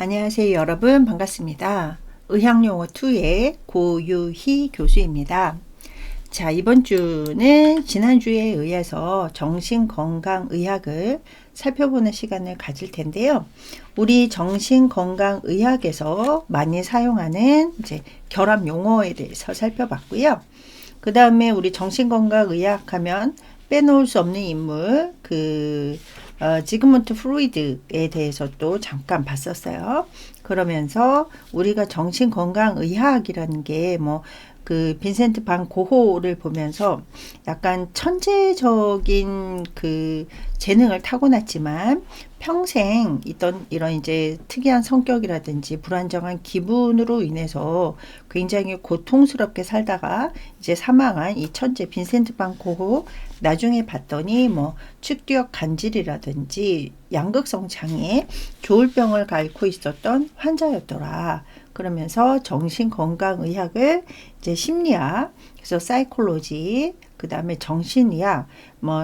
안녕하세요 여러분, 반갑습니다. 의학용어2의 고유희 교수입니다. 자, 이번 주는 지난주에 의해서 정신건강의학을 살펴보는 시간을 가질 텐데요. 우리 정신건강의학에서 많이 사용하는 이제 결합 용어에 대해서 살펴봤고요. 그 다음에 우리 정신건강의학 하면 빼놓을 수 없는 인물, 지그문트 프로이드에 대해서 또 잠깐 봤었어요. 그러면서 우리가 정신건강의학이라는 게 빈센트 반 고호를 보면서 약간 천재적인 재능을 타고났지만 평생 있던 이런 이제 특이한 성격이라든지 불안정한 기분으로 인해서 굉장히 고통스럽게 살다가 이제 사망한 이 천재 빈센트 반 고호, 나중에 봤더니 축두역 간질이라든지 양극성 장애, 조울병을 앓고 있었던 환자였더라. 그러면서 정신건강의학을 이제 심리학, 그래서 사이콜로지, 그 다음에 정신의학,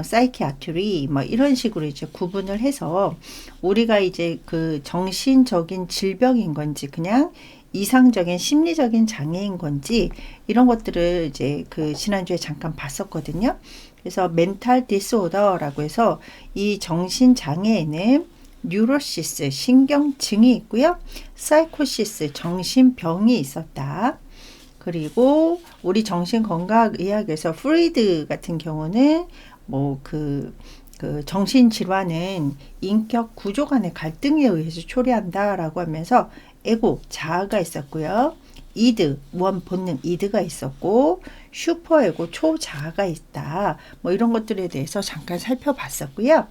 사이키아트리, 이런 식으로 이제 구분을 해서 우리가 이제 정신적인 질병인 건지 그냥 이상적인 심리적인 장애인 건지 이런 것들을 이제 지난주에 잠깐 봤었거든요. 그래서 멘탈 디스오더라고 해서 이 정신 장애에는 뉴로시스, 신경증이 있고요. 사이코시스, 정신병이 있었다. 그리고 우리 정신건강의학에서 프로이드 같은 경우는 정신질환은 인격 구조 간의 갈등에 의해서 초래한다라고 하면서 에고, 자아가 있었고요. 이드, 원 본능, 이드가 있었고 슈퍼에고, 초자아가 있다. 이런 것들에 대해서 잠깐 살펴봤었고요.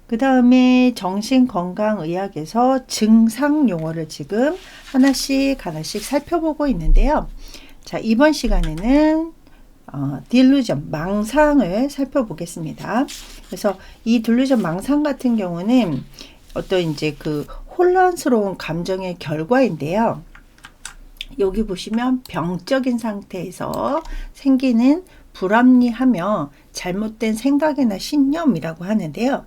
그 다음에 정신건강의학에서 증상 용어를 지금 하나씩 살펴보고 있는데요. 자, 이번 시간에는 딜루전, 망상을 살펴보겠습니다. 그래서 이 딜루전 망상 같은 경우는 어떤 이제 혼란스러운 감정의 결과인데요. 여기 보시면 병적인 상태에서 생기는 불합리하며 잘못된 생각이나 신념이라고 하는데요.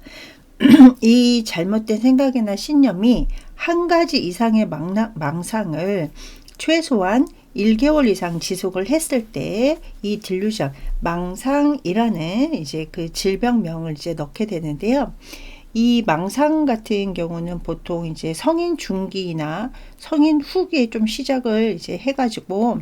이 잘못된 생각이나 신념이 한 가지 이상의 망상을 최소한 1개월 이상 지속을 했을 때 이 딜루전, 망상이라는 이제 질병명을 이제 넣게 되는데요. 이 망상 같은 경우는 보통 이제 성인 중기나 성인 후기에 좀 시작을 이제 해가지고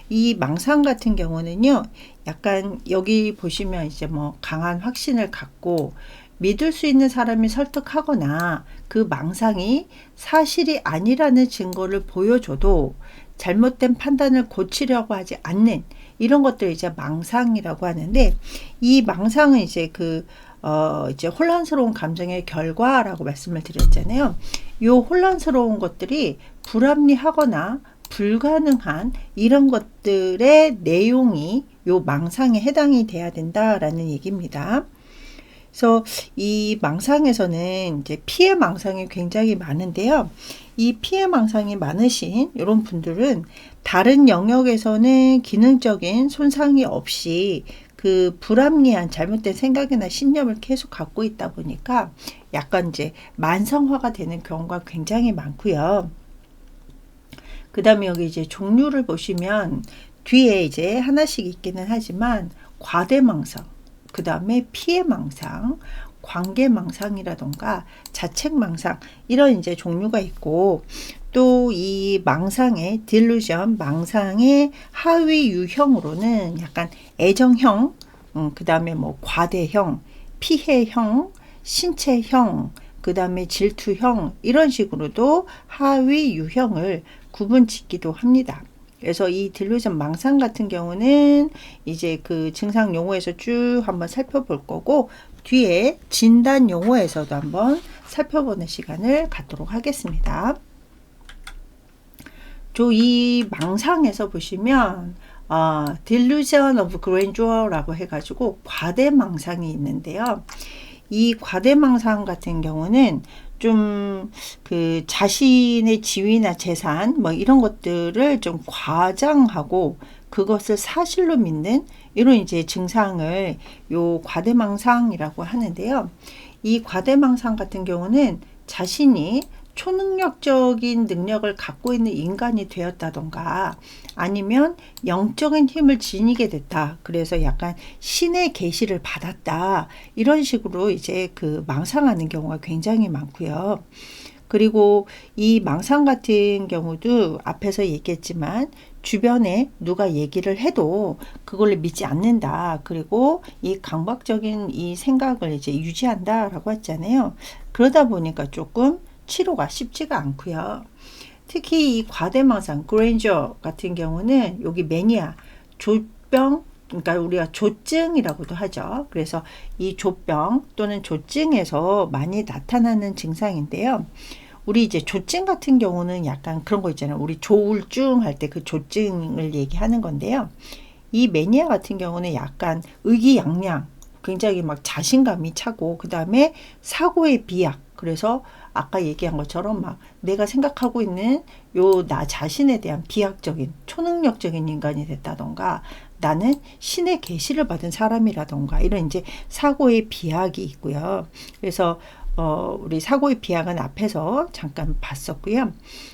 이 망상 같은 경우는요, 약간 여기 보시면 이제 강한 확신을 갖고 믿을 수 있는 사람이 설득하거나 그 망상이 사실이 아니라는 증거를 보여줘도 잘못된 판단을 고치려고 하지 않는 이런 것들 이제 망상이라고 하는데, 이 망상은 이제 이제 혼란스러운 감정의 결과라고 말씀을 드렸잖아요. 이 혼란스러운 것들이 불합리하거나 불가능한 이런 것들의 내용이 이 망상에 해당이 돼야 된다라는 얘기입니다. 그래서 이 망상에서는 이제 피해 망상이 굉장히 많은데요. 이 피해 망상이 많으신 이런 분들은 다른 영역에서는 기능적인 손상이 없이 불합리한 잘못된 생각이나 신념을 계속 갖고 있다 보니까 약간 이제 만성화가 되는 경우가 굉장히 많고요. 그 다음에 여기 이제 종류를 보시면 뒤에 이제 하나씩 있기는 하지만 과대망상, 그 다음에 피해망상, 관계망상이라던가 자책망상, 이런 이제 종류가 있고, 또 이 망상의 딜루전, 망상의 하위 유형으로는 약간 애정형, 그 다음에 과대형, 피해형, 신체형, 그 다음에 질투형, 이런 식으로도 하위 유형을 구분 짓기도 합니다. 그래서 이 딜루전 망상 같은 경우는 이제 증상 용어에서 쭉 한번 살펴볼 거고, 뒤에 진단 용어에서도 한번 살펴보는 시간을 갖도록 하겠습니다. 이 망상에서 보시면 delusion of grandeur라고 해가지고 과대망상이 있는데요. 이 과대망상 같은 경우는 좀 자신의 지위나 재산 이런 것들을 좀 과장하고 그것을 사실로 믿는 이런 이제 증상을 요 과대망상이라고 하는데요. 이 과대망상 같은 경우는 자신이 초능력적인 능력을 갖고 있는 인간이 되었다던가 아니면 영적인 힘을 지니게 됐다. 그래서 약간 신의 계시를 받았다. 이런 식으로 이제 그 망상하는 경우가 굉장히 많고요. 그리고 이 망상 같은 경우도 앞에서 얘기했지만 주변에 누가 얘기를 해도 그걸 믿지 않는다. 그리고 이 강박적인 이 생각을 이제 유지한다라고 했잖아요. 그러다 보니까 조금 치료가 쉽지가 않고요. 특히 이 과대망상, 그레인저 같은 경우는 여기 매니아, 조병, 그러니까 우리가 조증이라고도 하죠. 그래서 이 조병 또는 조증에서 많이 나타나는 증상인데요. 우리 이제 조증 같은 경우는 약간 그런 거 있잖아요. 우리 조울증 할 때 그 조증을 얘기하는 건데요. 이 매니아 같은 경우는 약간 의기양양, 굉장히 막 자신감이 차고, 그 다음에 사고의 비약. 그래서 아까 얘기한 것처럼 막 내가 생각하고 있는 요 나 자신에 대한 비약적인, 초능력적인 인간이 됐다던가, 나는 신의 계시를 받은 사람이라던가, 이런 이제 사고의 비약이 있고요. 그래서 우리 사고의 비약은 앞에서 잠깐 봤었고요.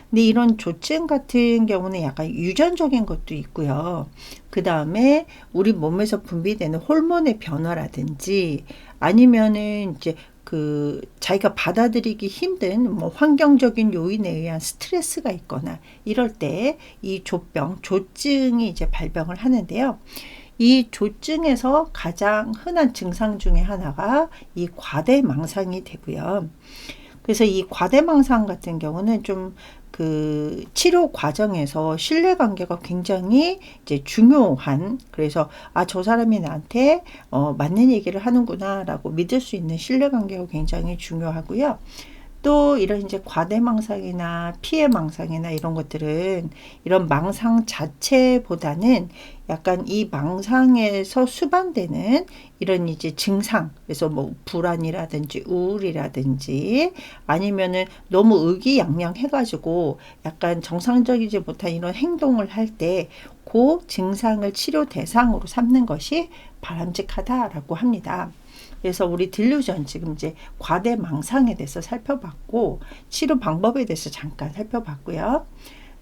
근데 이런 조증 같은 경우는 약간 유전적인 것도 있고요. 그 다음에 우리 몸에서 분비되는 호르몬의 변화라든지 아니면은 이제 그 자기가 받아들이기 힘든 뭐 환경적인 요인에 의한 스트레스가 있거나 이럴 때 이 조병, 조증이 이제 발병을 하는데요. 이 조증에서 가장 흔한 증상 중에 하나가 이 과대망상이 되고요. 그래서 이 과대망상 같은 경우는 좀 그 치료 과정에서 신뢰관계가 굉장히 이제 중요한, 그래서 아, 저 사람이 나한테 맞는 얘기를 하는구나라고 믿을 수 있는 신뢰관계가 굉장히 중요하고요. 또 이런 이제 과대망상이나 피해망상이나 이런 것들은 이런 망상 자체보다는 약간 이 망상에서 수반되는 이런 이제 증상, 그래서 뭐 불안이라든지 우울이라든지 아니면은 너무 의기양양해가지고 약간 정상적이지 못한 이런 행동을 할 때 그 증상을 치료 대상으로 삼는 것이 바람직하다라고 합니다. 그래서 우리 딜루전 지금 이제 과대망상에 대해서 살펴봤고 치료 방법에 대해서 잠깐 살펴봤고요.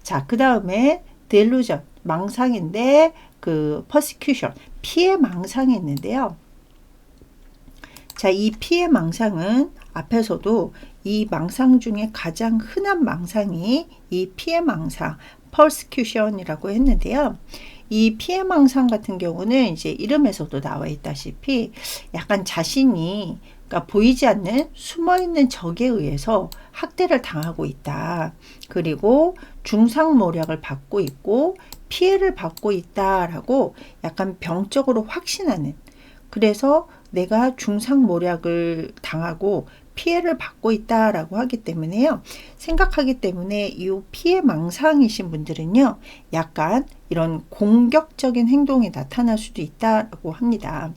자, 그 다음에 딜루전 망상인데 그 퍼시큐션 피해 망상이 있는데요. 자, 이 피해 망상은 앞에서도 이 망상 중에 가장 흔한 망상이 이 피해 망상 퍼시큐션이라고 했는데요. 이 피해망상 같은 경우는 이제 이름에서도 나와 있다시피 약간 자신이 그러니까 보이지 않는 숨어있는 적에 의해서 학대를 당하고 있다. 그리고 중상모략을 받고 있고 피해를 받고 있다라고 약간 병적으로 확신하는, 그래서 내가 중상모략을 당하고 피해를 받고 있다라고 하기 때문에요. 생각하기 때문에 이 피해 망상이신 분들은요. 약간 이런 공격적인 행동이 나타날 수도 있다고 합니다.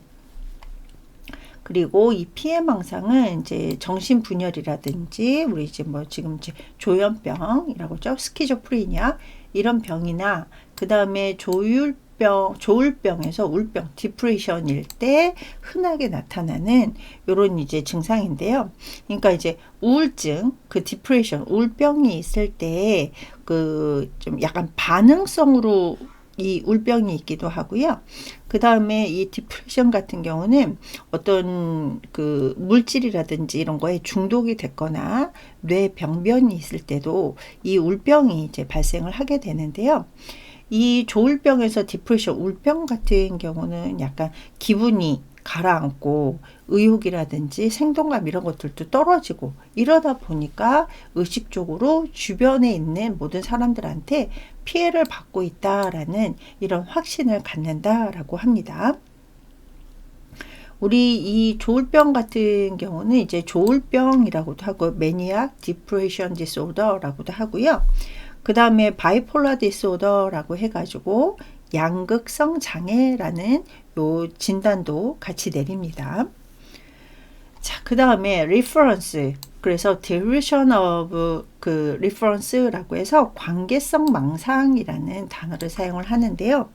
그리고 이 피해 망상은 이제 정신분열이라든지 우리 이제 뭐 지금 이제 조현병이라고 하죠. 스키조프리니아 이런 병이나 그 다음에 조울병에서 울병, 디프레션일 때 흔하게 나타나는 이런 이제 증상인데요. 그러니까 이제 우울증, 그 디프레션, 우울병이 있을 때 그 좀 약간 반응성으로 이 울병이 있기도 하고요. 그 다음에 이 디프레션 같은 경우는 어떤 그 물질이라든지 이런 거에 중독이 됐거나 뇌 병변이 있을 때도 이 울병이 이제 발생을 하게 되는데요. 이 조울병에서 디프레션, 울병 같은 경우는 약간 기분이 가라앉고 의욕이라든지 생동감 이런 것들도 떨어지고 이러다 보니까 의식적으로 주변에 있는 모든 사람들한테 피해를 받고 있다라는 이런 확신을 갖는다라고 합니다. 우리 이 조울병 같은 경우는 이제 조울병이라고도 하고 매니악 디프레션 디스오더라고도 하고요. 그 다음에 바이폴라 디스오더라고 해가지고 양극성 장애라는 요 진단도 같이 내립니다. 자, 그 다음에 reference, 그래서 delusion of 그 reference라고 해서 관계성 망상이라는 단어를 사용을 하는데요.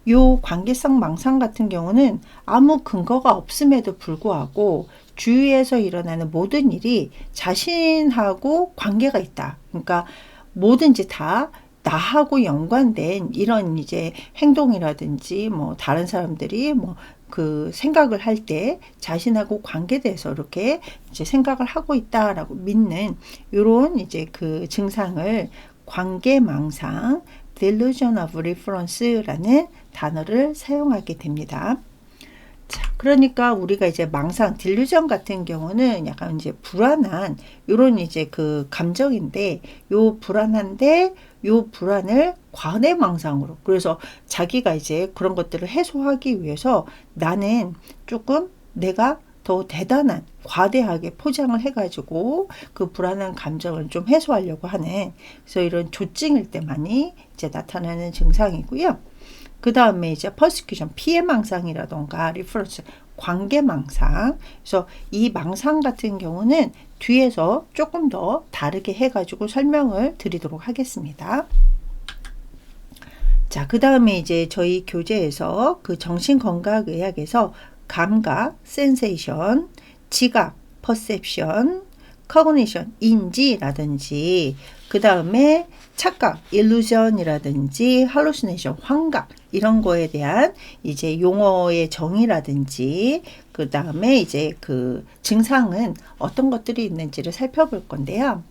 요 관계성 망상 같은 경우는 아무 근거가 없음에도 불구하고 주위에서 일어나는 모든 일이 자신하고 관계가 있다. 그러니까 뭐든지 다 나하고 연관된 이런 이제 행동이라든지 뭐 다른 사람들이 뭐 그 생각을 할 때 자신하고 관계돼서 이렇게 이제 생각을 하고 있다라고 믿는 이런 이제 그 증상을 관계망상 delusion of reference라는 단어를 사용하게 됩니다. 자, 그러니까 우리가 이제 망상, 딜루전 같은 경우는 약간 이제 불안한 요런 이제 그 감정인데, 요 불안한데 요 불안을 과대망상으로, 그래서 자기가 이제 그런 것들을 해소하기 위해서 나는 조금 내가 더 대단한 과대하게 포장을 해가지고 그 불안한 감정을 좀 해소하려고 하는, 그래서 이런 조증일 때 많이 이제 나타나는 증상이고요. 그 다음에 이제 퍼시큐션, 피해망상이라던가 리퍼런스, 관계망상. 그래서 이 망상 같은 경우는 뒤에서 조금 더 다르게 해가지고 설명을 드리도록 하겠습니다. 자, 그 다음에 이제 저희 교재에서 그 정신건강의학에서 감각, 센세이션, 지각, 퍼셉션, 커그니션, 인지라든지, 그 다음에 착각, 일루전이라든지, 할루시네이션, 환각, 이런 거에 대한 이제 용어의 정의라든지, 그 다음에 이제 그 증상은 어떤 것들이 있는지를 살펴볼 건데요.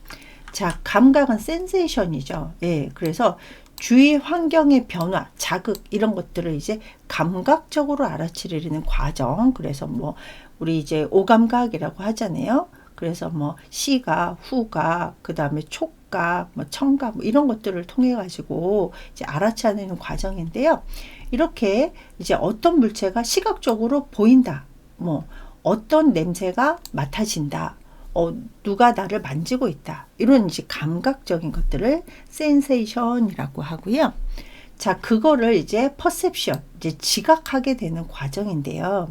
자, 감각은 센세이션이죠. 예, 그래서 주위 환경의 변화, 자극, 이런 것들을 이제 감각적으로 알아차리는 과정. 그래서 뭐, 우리 이제 오감각이라고 하잖아요. 그래서 뭐 시각, 후각, 그 다음에 촉각, 뭐 청각, 뭐 이런 것들을 통해 가지고 이제 알아차리는 과정인데요. 이렇게 이제 어떤 물체가 시각적으로 보인다, 뭐 어떤 냄새가 맡아진다, 누가 나를 만지고 있다, 이런 이제 감각적인 것들을 센세이션이라고 하고요. 자, 그거를 이제 퍼셉션, 이제 지각하게 되는 과정인데요.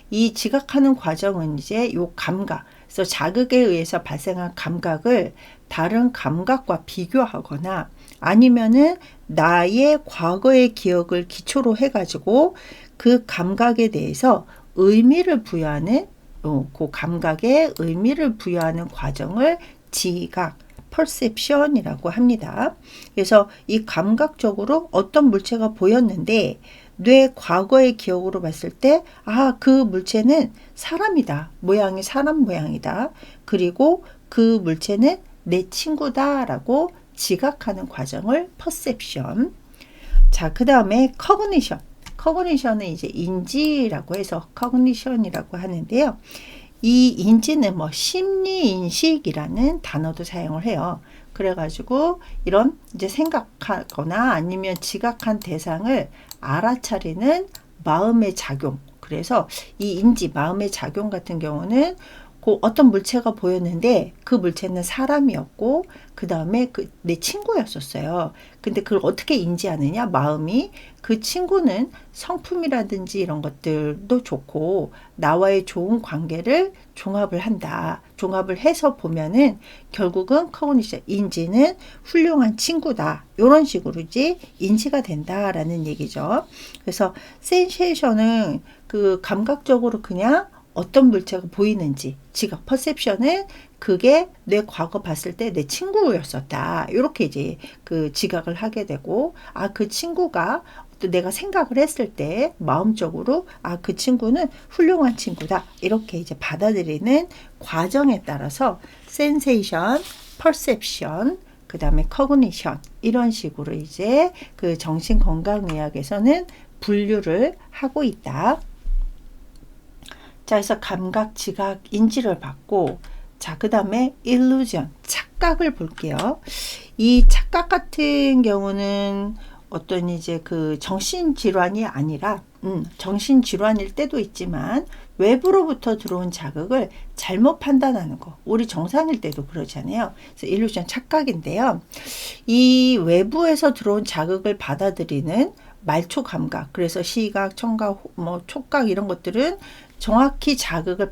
이 지각하는 과정은 이제 요 감각, 그래서 자극에 의해서 발생한 감각을 다른 감각과 비교하거나 아니면은 나의 과거의 기억을 기초로 해가지고 그 감각에 대해서 의미를 부여하는, 그 감각에 의미를 부여하는 과정을 지각, 퍼셉션이라고 합니다. 그래서 이 감각적으로 어떤 물체가 보였는데 뇌 과거의 기억으로 봤을 때, 아, 그 물체는 사람이다. 모양이 사람 모양이다. 그리고 그 물체는 내 친구다라고 지각하는 과정을 퍼셉션. 자, 그 다음에 커그니션. 커그니션은 이제 인지라고 해서 커그니션이라고 하는데요. 이 인지는 뭐 심리인식이라는 단어도 사용을 해요. 그래가지고 이런 이제 생각하거나 아니면 지각한 대상을 알아차리는 마음의 작용. 그래서 이 인지, 마음의 작용 같은 경우는 그 어떤 물체가 보였는데 그 물체는 사람이었고 그 다음에 내 친구였었어요. 근데 그걸 어떻게 인지하느냐, 마음이 그 친구는 성품이라든지 이런 것들도 좋고 나와의 좋은 관계를 종합을 한다. 종합을 해서 보면은 결국은 커그니션, 인지는 훌륭한 친구다. 이런 식으로 이제 인지가 된다라는 얘기죠. 그래서 센세이션은 그 감각적으로 그냥 어떤 물체가 보이는지, 지각, 퍼셉션은 그게 내 과거 봤을 때 내 친구였었다. 이렇게 이제 그 지각을 하게 되고, 아, 그 친구가 또 내가 생각을 했을 때 마음적으로, 아, 그 친구는 훌륭한 친구다. 이렇게 이제 받아들이는 과정에 따라서 센세이션, 퍼셉션, 그 다음에 커그니션, 이런 식으로 이제 그 정신건강의학에서는 분류를 하고 있다. 자, 그래서 감각, 지각, 인지를 받고, 자, 그 다음에 illusion, 착각을 볼게요. 이 착각 같은 경우는 어떤 이제 그 정신질환이 아니라, 정신질환일 때도 있지만, 외부로부터 들어온 자극을 잘못 판단하는 거. 우리 정상일 때도 그러잖아요. 그래서 illusion, 착각인데요. 이 외부에서 들어온 자극을 받아들이는 말초 감각, 그래서 시각, 청각, 뭐 촉각 이런 것들은 정확히 자극을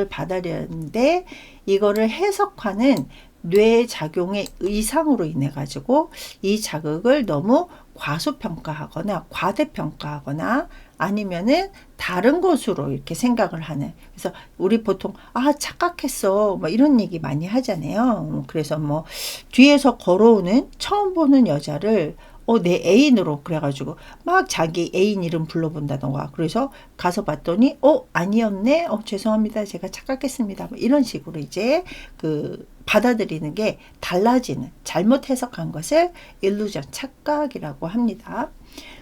받아들였는데 이거를 해석하는 뇌 작용의 이상으로 인해 가지고 이 자극을 너무 과소평가하거나 과대평가하거나 아니면은 다른 것으로 이렇게 생각을 하는. 그래서 우리 보통 착각했어 뭐 이런 얘기 많이 하잖아요. 그래서 뭐 뒤에서 걸어오는 처음 보는 여자를 내 애인으로 그래가지고 막 자기 애인 이름 불러본다던가. 그래서 가서 봤더니 아니었네, 죄송합니다, 제가 착각했습니다, 뭐 이런 식으로 이제 그 받아들이는 게 달라지는, 잘못 해석한 것을 일루전, 착각이라고 합니다.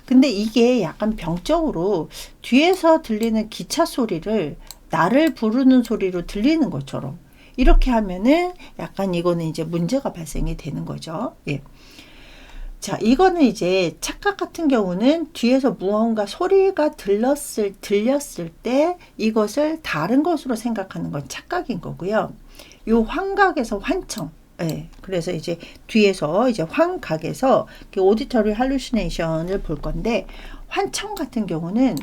근데 이게 약간 병적으로 뒤에서 들리는 기차 소리를 나를 부르는 소리로 들리는 것처럼 이렇게 하면은 약간 이거는 이제 문제가 발생이 되는 거죠. 예. 자, 이거는 이제 착각 같은 경우는 뒤에서 무언가 소리가 들렸을 때 이것을 다른 것으로 생각하는 건 착각인 거고요. 요 환각에서 환청. 예. 그래서 이제 뒤에서 이제 환각에서 오디터리 할루시네이션을 볼 건데, 환청 같은 경우는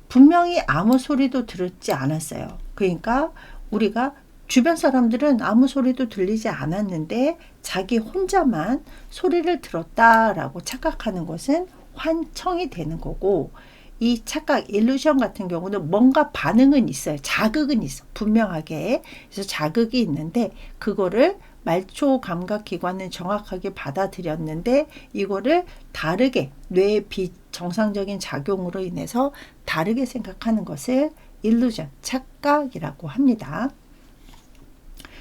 분명히 아무 소리도 들었지 않았어요. 그러니까 우리가 주변 사람들은 아무 소리도 들리지 않았는데 자기 혼자만 소리를 들었다라고 착각하는 것은 환청이 되는 거고, 이 착각, 일루션 같은 경우는 뭔가 반응은 있어요. 자극은 있어. 분명하게. 그래서 자극이 있는데 그거를 말초 감각기관은 정확하게 받아들였는데 이거를 다르게 뇌의 비정상적인 작용으로 인해서 다르게 생각하는 것을 일루전, 착각이라고 합니다.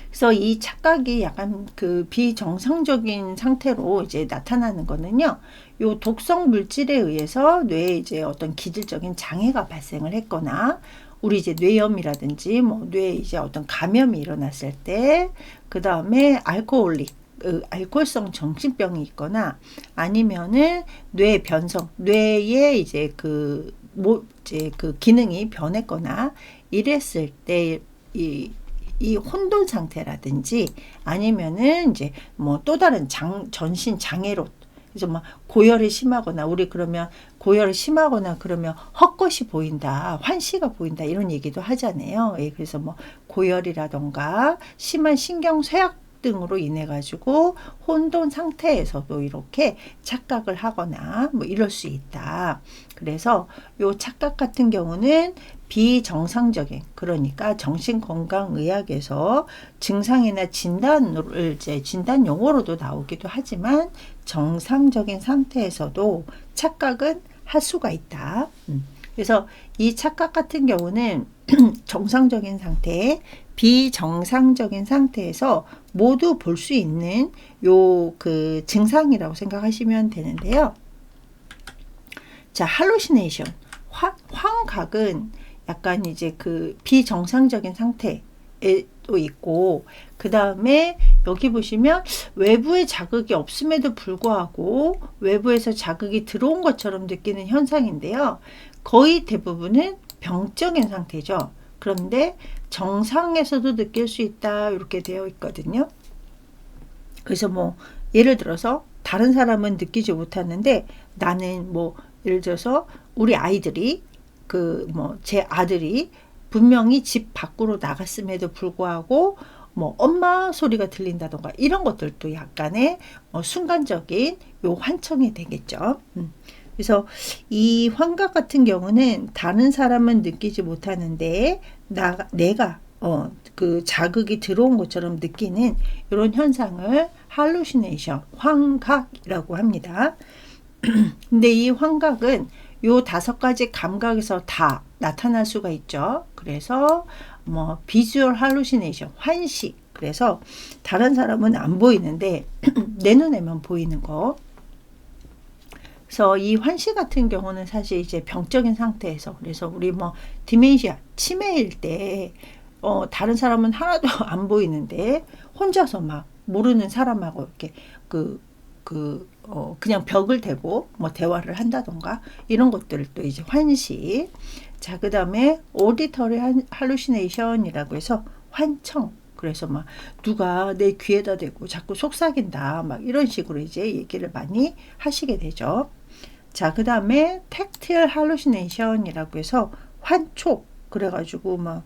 그래서 이 착각이 약간 그 비정상적인 상태로 이제 나타나는 거는요, 요 독성 물질에 의해서 뇌에 이제 어떤 기질적인 장애가 발생을 했거나, 우리 이제 뇌염이라든지 뭐 뇌에 이제 어떤 감염이 일어났을 때, 그 다음에 알코올성 정신병이 있거나, 아니면은 뇌 변성, 뇌에 이제 그 기능이 변했거나 이랬을 때 이 혼돈 상태라든지, 아니면은 이제 뭐 또 다른 전신 장애로, 그래서 막 고열이 심하거나, 우리 그러면 고열이 심하거나 그러면 헛것이 보인다, 환시가 보인다 이런 얘기도 하잖아요. 예, 그래서 뭐 고열이라던가 심한 신경쇠약 등으로 인해 가지고 혼돈 상태에서도 이렇게 착각을 하거나 뭐 이럴 수 있다. 그래서 요 착각 같은 경우는 비정상적인, 그러니까 정신건강의학에서 증상이나 진단을 이제 진단 용어로도 나오기도 하지만 정상적인 상태에서도 착각은 할 수가 있다. 그래서 이 착각 같은 경우는 정상적인 상태, 비정상적인 상태에서 모두 볼 수 있는 요 그 증상이라고 생각하시면 되는데요. 자, 할루시네이션, 환각은 약간 이제 그 비정상적인 상태에도 있고, 그 다음에 여기 보시면 외부의 자극이 없음에도 불구하고 외부에서 자극이 들어온 것처럼 느끼는 현상인데요. 거의 대부분은 병적인 상태죠. 그런데 정상에서도 느낄 수 있다 이렇게 되어 있거든요. 그래서 뭐 예를 들어서 다른 사람은 느끼지 못하는데 나는 뭐 예를 들어서 우리 아이들이 제 아들이 분명히 집 밖으로 나갔음에도 불구하고 뭐 엄마 소리가 들린다던가 이런 것들도 약간의 순간적인 요 환청이 되겠죠. 그래서 이 환각 같은 경우는 다른 사람은 느끼지 못하는데 내가 그 자극이 들어온 것처럼 느끼는 이런 현상을 할루시네이션, 환각이라고 합니다. 근데 이 환각은 요 5가지 감각에서 다 나타날 수가 있죠. 그래서 뭐 비주얼 할루시네이션, 환시. 그래서 다른 사람은 안 보이는데 내 눈에만 보이는 거. 그래서 이 환시 같은 경우는 사실 이제 병적인 상태에서, 그래서 우리 뭐 디멘시아, 치매일 때 다른 사람은 하나도 안 보이는데 혼자서 막 모르는 사람하고 이렇게 그냥 벽을 대고 뭐 대화를 한다던가 이런 것들을 또 이제 환시. 자, 그 다음에 오디터리 할루시네이션이라고 해서 환청. 그래서 막 누가 내 귀에다 대고 자꾸 속삭인다 막 이런 식으로 이제 얘기를 많이 하시게 되죠. 자, 그 다음에 텍틸 할루시네이션이라고 해서 환촉. 그래가지고 막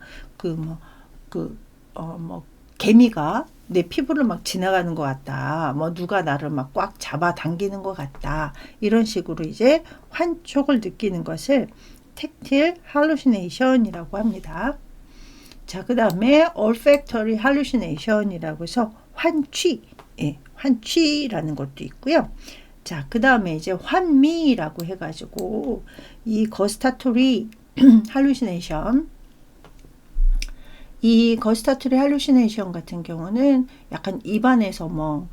개미가 내 피부를 막 지나가는 것 같다. 뭐 누가 나를 막 꽉 잡아 당기는 것 같다. 이런 식으로 이제 환촉을 느끼는 것을 tactile hallucination이라고 합니다. 자, 그 다음에 olfactory hallucination이라고 해서 환취, 예, 환취라는 것도 있고요. 자, 그 다음에 이제 환미라고 해가지고 이 gustatory hallucination, 이 gustatory hallucination 같은 경우는 약간 입안에서 뭐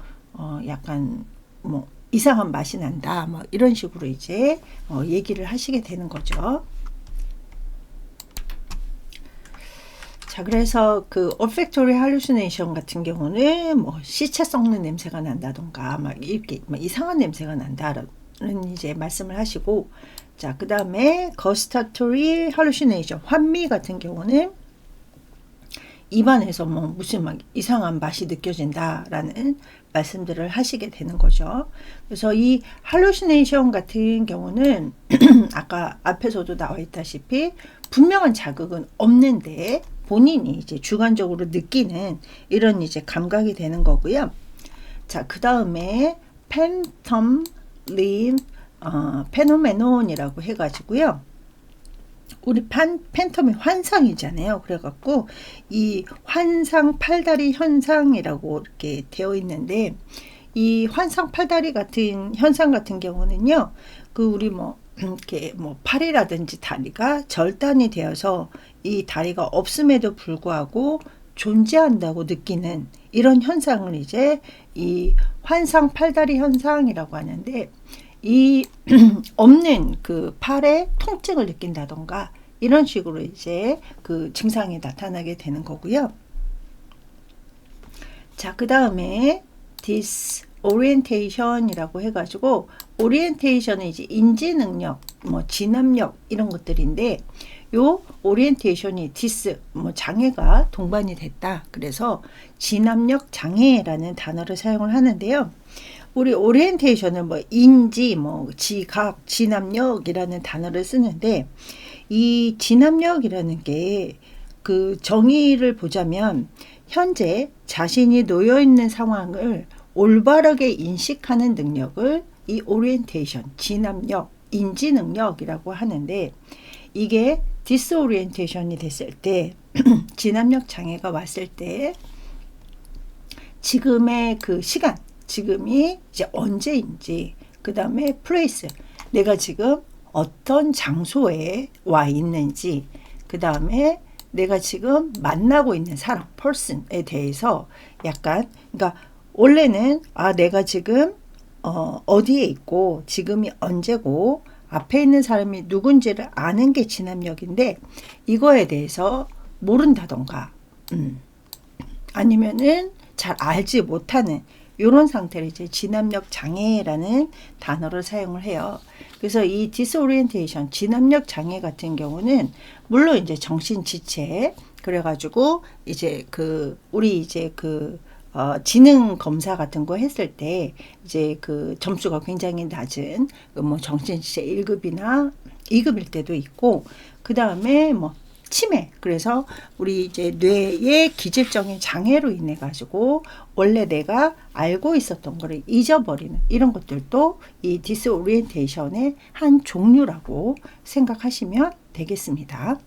약간 뭐 이상한 맛이 난다, 뭐 이런 식으로 이제 얘기를 하시게 되는 거죠. 자, 그래서 그 olfactory hallucination 같은 경우는 뭐 시체 썩는 냄새가 난다던가 막 이렇게 막 이상한 냄새가 난다라는 이제 말씀을 하시고, 자, 그 다음에 gustatory hallucination, 환미 같은 경우는 입안에서 뭐 무슨 막 이상한 맛이 느껴진다라는 말씀들을 하시게 되는 거죠. 그래서 이 hallucination 같은 경우는 아까 앞에서도 나와 있다시피 분명한 자극은 없는데 본인이 이제 주관적으로 느끼는 이런 이제 감각이 되는 거고요. 자, 그 다음에 팬텀 림 페노메논이라고 해가지고요. 우리 팬텀이 환상이잖아요. 그래갖고 이 환상 팔다리 현상이라고 이렇게 되어 있는데, 이 환상 팔다리 같은 현상 같은 경우는요, 그 우리 뭐 이렇게 뭐 팔이라든지 다리가 절단이 되어서 이 다리가 없음에도 불구하고 존재한다고 느끼는 이런 현상을 이제 이 환상 팔다리 현상이라고 하는데, 이 없는 그 팔에 통증을 느낀다던가 이런 식으로 이제 그 증상이 나타나게 되는 거고요. 자, 그 다음에 disorientation이라고 해가지고, 오리엔테이션은 이제 인지 능력, 뭐 진압력 이런 것들인데, 요 오리엔테이션이 디스 뭐 장애가 동반이 됐다. 그래서 진압력 장애라는 단어를 사용을 하는데요. 우리 오리엔테이션은 뭐 인지, 뭐 지각, 진압력이라는 단어를 쓰는데, 이 진압력이라는 게 그 정의를 보자면 현재 자신이 놓여 있는 상황을 올바르게 인식하는 능력을 이 오리엔테이션, 진압력, 인지 능력이라고 하는데, 이게 디스오리엔테이션이 됐을 때 진압력 장애가 왔을 때 지금의 그 시간, 지금이 이제 언제인지, 그 다음에 플레이스, 내가 지금 어떤 장소에 와 있는지, 그 다음에 내가 지금 만나고 있는 사람, person에 대해서 약간, 그러니까 원래는 내가 지금 어디에 있고 지금이 언제고 앞에 있는 사람이 누군지를 아는 게 진압력인데, 이거에 대해서 모른다던가 아니면은 잘 알지 못하는 이런 상태를 이제 진압력 장애라는 단어를 사용을 해요. 그래서 이 디스오리엔테이션, 진압력 장애 같은 경우는 물론 이제 정신 지체, 그래가지고 이제 그 우리 이제 그 지능 검사 같은 거 했을 때 이제 그 점수가 굉장히 낮은 뭐 정신지체 1급이나 2급일 때도 있고, 그 다음에 뭐 치매, 그래서 우리 이제 뇌의 기질적인 장애로 인해 가지고 원래 내가 알고 있었던 거를 잊어버리는 이런 것들도 이 디스오리엔테이션의 한 종류라고 생각하시면 되겠습니다.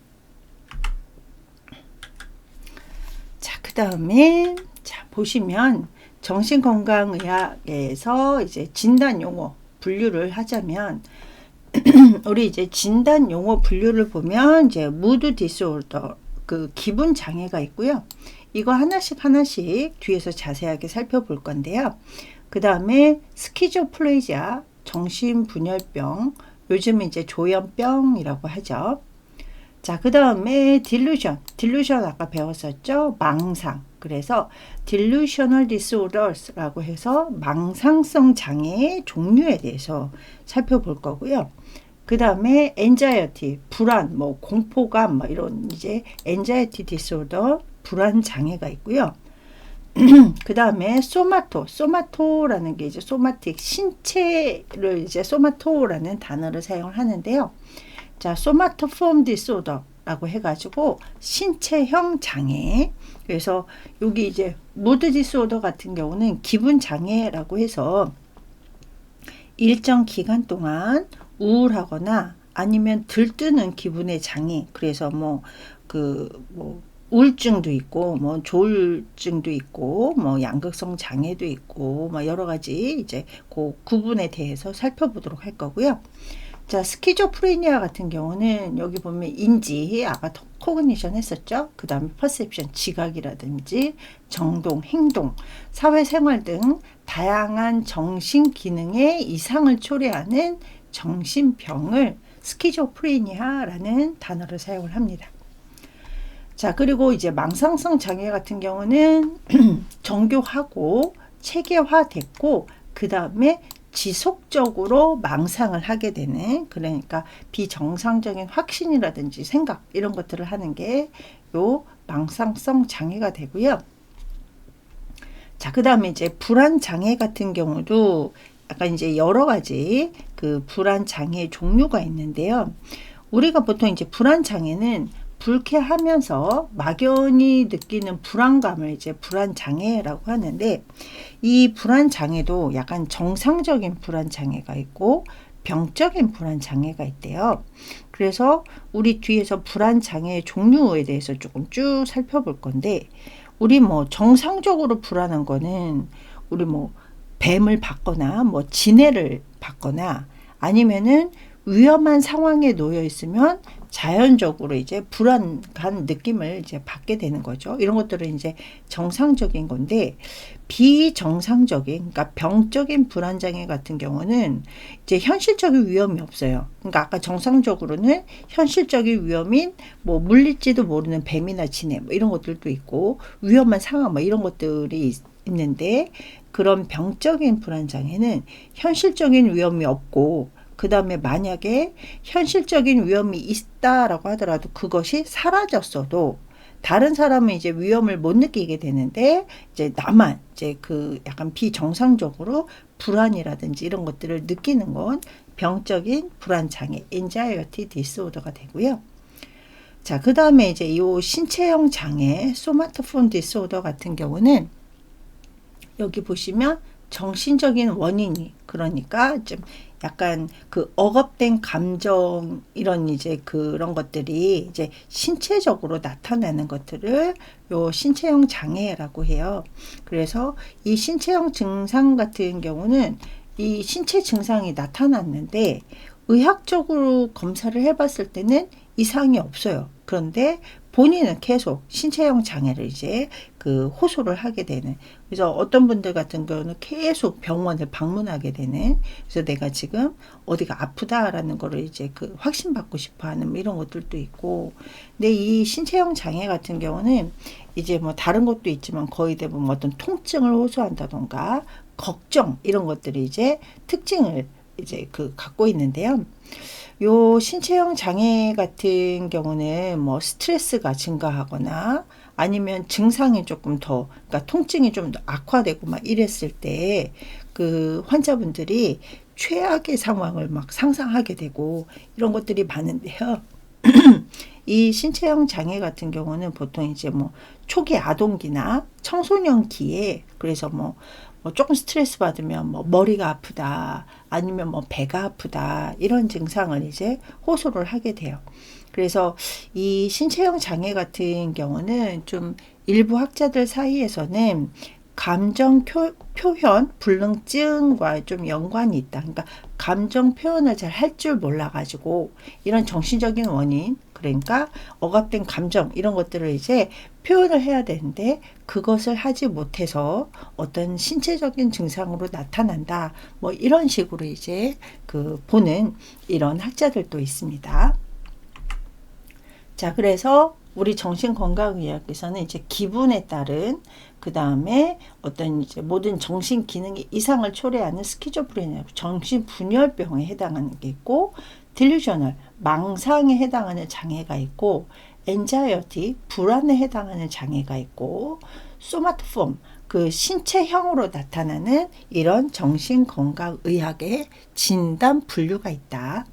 자, 그 다음에 자, 보시면 정신건강의학에서 이제 진단 용어 분류를 하자면 우리 이제 진단 용어 분류를 보면 이제 무드 디스오더, 그 기분 장애가 있고요. 이거 하나씩 뒤에서 자세하게 살펴볼 건데요. 그 다음에 스키조플레지아, 정신분열병, 요즘 이제 조현병이라고 하죠. 자, 그 다음에 딜루션 아까 배웠었죠? 망상. 그래서 delusional disorders라고 해서 망상성 장애의 종류에 대해서 살펴볼 거고요. 그 다음에 anxiety, 불안, 뭐 공포감, 뭐 이런 이제 anxiety disorder, 불안 장애가 있고요. 그 다음에 소마토라는 게 이제 소마틱, 신체를 이제 소마토라는 단어를 사용을 하는데요. 자, 소마토폼 디소더라고 라고 해가지고 신체형 장애. 그래서 여기 이제 무드 디스오더 같은 경우는 기분 장애라고 해서 일정 기간 동안 우울하거나 아니면 들뜨는 기분의 장애. 그래서 뭐 우울증도 있고 뭐 조울증도 있고 뭐 양극성 장애도 있고 뭐 여러 가지 이제 그 구분에 대해서 살펴보도록 할 거고요. 자, 스키조프레니아 같은 경우는 여기 보면 인지, 아까 코그니션 했었죠. 그 다음에 퍼셉션, 지각이라든지 정동, 행동, 사회생활 등 다양한 정신 기능의 이상을 초래하는 정신병을 스키조프레니아라는 단어를 사용을 합니다. 자, 그리고 이제 망상성 장애 같은 경우는 정교하고 체계화됐고 그 다음에 지속적으로 망상을 하게 되는, 그러니까 비정상적인 확신이라든지 생각 이런 것들을 하는 게 요 망상성 장애가 되고요. 자, 그 다음에 이제 불안 장애 같은 경우도 약간 이제 여러 가지 그 불안 장애 종류가 있는데요. 우리가 보통 이제 불안 장애는 불쾌하면서 막연히 느끼는 불안감을 이제 불안 장애라고 하는데, 이 불안 장애도 약간 정상적인 불안 장애가 있고 병적인 불안 장애가 있대요. 그래서 우리 뒤에서 불안 장애의 종류에 대해서 조금 쭉 살펴볼 건데, 우리 뭐 정상적으로 불안한 거는 우리 뭐 뱀을 봤거나 뭐 지네를 봤거나 아니면은 위험한 상황에 놓여 있으면 자연적으로 이제 불안한 느낌을 이제 받게 되는 거죠. 이런 것들은 이제 정상적인 건데, 비정상적인, 그러니까 병적인 불안장애 같은 경우는 이제 현실적인 위험이 없어요. 그러니까 아까 정상적으로는 현실적인 위험인 뭐 물릴지도 모르는 뱀이나 지네 뭐 이런 것들도 있고 위험한 상황 뭐 이런 것들이 있는데, 그런 병적인 불안장애는 현실적인 위험이 없고 그 다음에 만약에 현실적인 위험이 있다라고 하더라도 그것이 사라졌어도 다른 사람은 이제 위험을 못 느끼게 되는데, 이제 나만 이제 그 약간 비정상적으로 불안이라든지 이런 것들을 느끼는 건 병적인 불안 장애, anxiety disorder가 되고요. 자, 그 다음에 이제 이 신체형 장애, 소마토폰 디스오더 같은 경우는 여기 보시면 정신적인 원인이, 그러니까 좀 약간 그 억압된 감정 이런 이제 그런 것들이 이제 신체적으로 나타나는 것들을 요 신체형 장애라고 해요. 그래서 이 신체형 증상 같은 경우는 이 신체 증상이 나타났는데 의학적으로 검사를 해봤을 때는 이상이 없어요. 그런데 본인은 계속 신체형 장애를 이제 그 호소를 하게 되는, 그래서 어떤 분들 같은 경우는 계속 병원을 방문하게 되는, 그래서 내가 지금 어디가 아프다라는 거를 이제 그 확신받고 싶어 하는 뭐 이런 것들도 있고. 근데 이 신체형 장애 같은 경우는 이제 뭐 다른 것도 있지만 거의 대부분 어떤 통증을 호소한다던가 걱정 이런 것들이 이제 특징을 이제 그 갖고 있는데요. 요 신체형 장애 같은 경우는 뭐 스트레스가 증가하거나 아니면 증상이 조금 더, 그러니까 통증이 좀 더 악화되고 막 이랬을 때 그 환자분들이 최악의 상황을 막 상상하게 되고 이런 것들이 많은데요. 이 신체형 장애 같은 경우는 보통 이제 뭐 초기 아동기나 청소년기에, 그래서 뭐 조금 스트레스 받으면 뭐 머리가 아프다 아니면 뭐 배가 아프다 이런 증상을 이제 호소를 하게 돼요. 그래서 이 신체형 장애 같은 경우는 좀 일부 학자들 사이에서는 감정 표현 불능증과 좀 연관이 있다. 그러니까 감정 표현을 잘 할 줄 몰라가지고 이런 정신적인 원인, 그러니까 억압된 감정 이런 것들을 이제 표현을 해야 되는데 그것을 하지 못해서 어떤 신체적인 증상으로 나타난다. 뭐 이런 식으로 이제 그 보는 이런 학자들도 있습니다. 자, 그래서 우리 정신건강의학에서는 이제 기분에 따른, 그 다음에 어떤 이제 모든 정신 기능의 이상을 초래하는 스키조프레니아, 정신분열병에 해당하는 게 있고, 딜루셔널, 망상에 해당하는 장애가 있고, 엔자이어티, 불안에 해당하는 장애가 있고, 소마토폼, 그 신체형으로 나타나는 이런 정신건강의학의 진단 분류가 있다.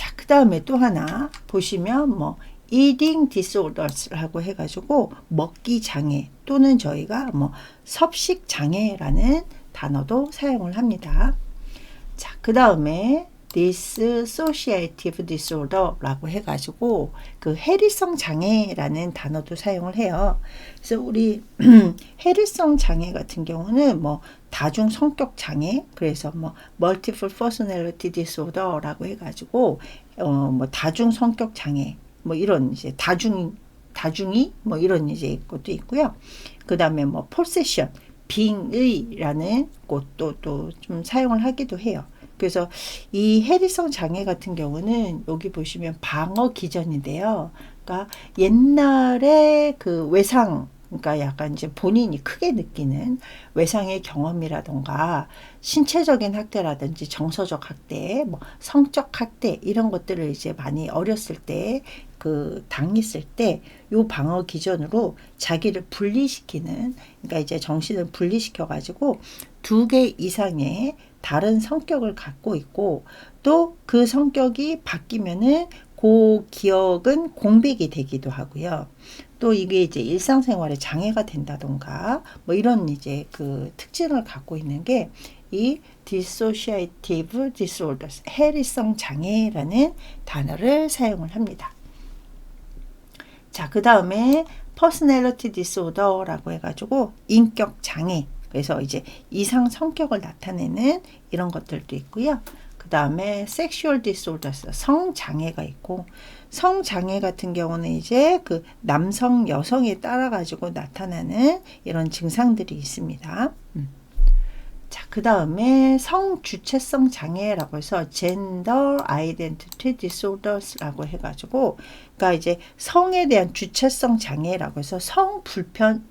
자, 그 다음에 또 하나 보시면 뭐 eating disorders라고 해가지고 먹기 장애 또는 저희가 뭐 섭식 장애라는 단어도 사용을 합니다. 자, 그 다음에 dissociative disorder라고 해가지고 그 해리성 장애라는 단어도 사용을 해요. 그래서 우리 해리성 장애 같은 경우는 뭐 다중 성격 장애, 그래서 뭐 multiple personality disorder라고 해가지고 뭐 다중 성격 장애, 뭐 이런 이제 다중이 뭐 이런 이제 것도 있고요. 그 다음에 뭐 possession 빙의라는 것도 또 좀 사용을 하기도 해요. 그래서 이 해리성 장애 같은 경우는 여기 보시면 방어 기전인데요. 그러니까 옛날에 그 외상, 그러니까 약간 이제 본인이 크게 느끼는 외상의 경험이라던가 신체적인 학대라든지 정서적 학대, 뭐 성적 학대 이런 것들을 이제 많이 어렸을 때 그 당했을 때 요 방어 기전으로 자기를 분리시키는, 그러니까 이제 정신을 분리시켜 가지고 2개 이상의 다른 성격을 갖고 있고 또 그 성격이 바뀌면은 그 기억은 공백이 되기도 하고요. 또 이게 이제 일상생활에 장애가 된다던가 뭐 이런 이제 그 특징을 갖고 있는 게 이 dissociative disorders, 해리성 장애라는 단어를 사용을 합니다. 자, 그 다음에 personality disorder라고 해가지고 인격 장애, 그래서 이제 이상 성격을 나타내는 이런 것들도 있고요. 그 다음에 sexual disorders, 성장애가 있고, 성장애 같은 경우는 이제 그 남성, 여성에 따라 가지고 나타나는 이런 증상들이 있습니다. 자, 그 다음에 성주체성 장애라고 해서 gender identity disorders라고 해가지고, 그러니까 이제 성에 대한 주체성 장애라고 해서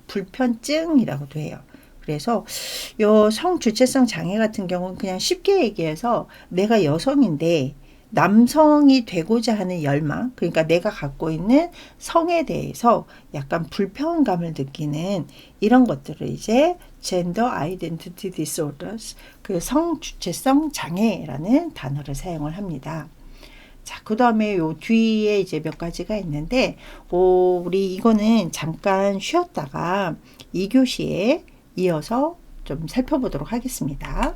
불편증이라고도 해요. 그래서 요 성주체성 장애 같은 경우는 그냥 쉽게 얘기해서 내가 여성인데 남성이 되고자 하는 열망, 그러니까 내가 갖고 있는 성에 대해서 약간 불편감을 느끼는 이런 것들을 이제 gender identity disorders, 그 성주체성 장애라는 단어를 사용을 합니다. 자, 그 다음에 요 뒤에 이제 몇 가지가 있는데, 우리 이거는 잠깐 쉬었다가 2교시에 이어서 좀 살펴보도록 하겠습니다.